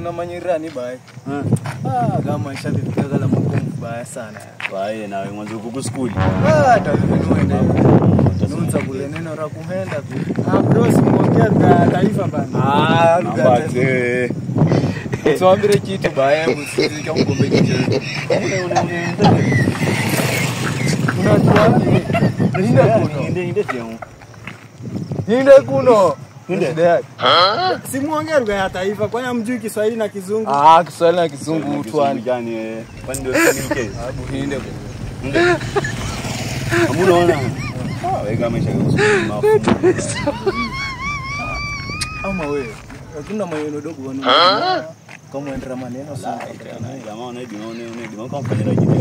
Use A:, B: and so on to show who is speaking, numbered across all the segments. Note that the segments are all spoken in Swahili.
A: tunamanyirani bai. Kama ishabika kala mko mbaya sana.
B: Bai nawe mwanzo kuku school.
A: Tavinuenda. Nunza kule neno la kuhenda tu. Bro simuongea kwa taifa bana.
B: Mbate.
A: Tuambire kitu baya msiki kama ngombe kitu. Ninde kuno.
C: Simuongea lugha ya taifa kwani hamjui Kiswahili na Kizungu?
A: Kiswahili na Kizungu twani
B: gani kwani ndio communicate?
A: Hinde.
B: Unaona? Wewe kama mafumu.
A: Ama wewe, hakuna maneno dogo wana. Kama endra maneno sana.
B: Jamaa unaona kama fanya kitu.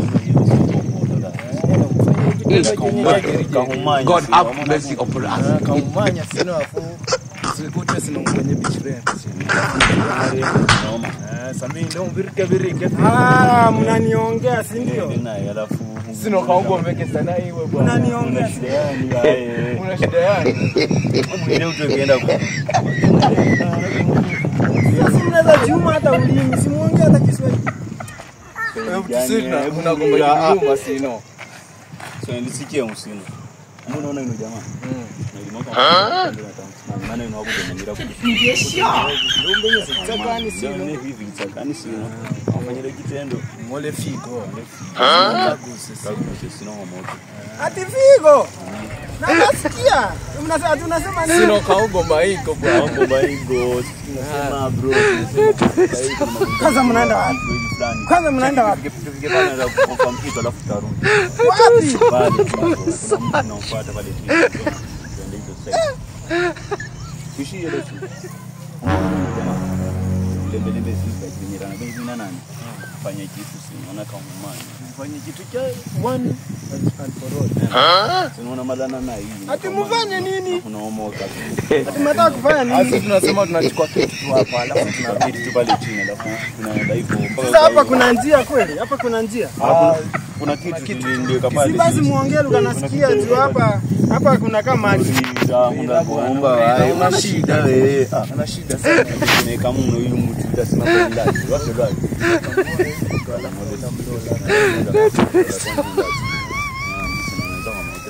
D: God have mercy upon us.
A: Kaumanya sino afu sikuche sino kwenye beach friend. Sami ndio virike.
C: Mnaniongea si ndio?
B: Alafu
A: sino kaungo mbeke sana iwe bwana.
C: Mnaniongea
B: shida yani.
A: Una shida yani.
B: Ile utaenda kwa.
C: Sasa mnaweza juma hata ulimi simuongea hata Kiswahili.
A: Sina kuna gomba juma sino.
B: So nilisikia usino. Unaona yule jamaa? Maana inawapo kumangira hivi tsakani sino. Afanyile kitendo.
A: Mole figo.
B: Sino moto.
C: Ati figo. Nasikia. Tunasema nini?
A: Sino kaugomba iko bwana.
B: Kaugomba iko. Tunasema bro.
C: Kwanza mnaenda wapi? Kwanza mnaenda wapi?
B: Tukipana na confirm kitu alafu tarudi.
C: Wapi?
B: Bali tunafuata pale chini. Ndio hizo sasa. Kishi ile tu. Lembe sisi kinyirana bingine nani? Fanya kitu sinaona kama mwana.
A: Fanya kitu cha one and for all.
B: Sinaona madana na hii.
C: Ati mfanye nini?
B: Unaomoka.
C: Ati mnataka kufanya nini?
A: Sisi tunasema tunachukua kitu tu hapa alafu
B: tunabidi tu pale chini alafu tunaenda hivyo.
C: Sasa hapa kuna njia kweli? Hapa kuna njia?
B: Kuna kitu ndio kapale.
C: Si basi muongee lugha nasikia tu hapa kuna kama maji.
B: Unaomba wewe una shida wewe.
A: Ana shida sana.
B: Ni kama huyu mtu utasema kwa ndani. Wapi ndani?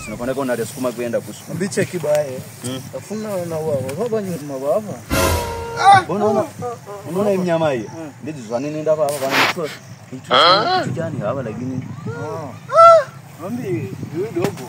B: Tunakwenda kwa ndio sukuma kwenda kusukuma.
A: Mbiche kibaye. Afuna na wao. Baba nyuma baba.
B: Unaona hii mnyama hii? Ndio zani nenda hapa bana mtu. Kitu gani hapa lakini?
A: Mami, huyu dogo.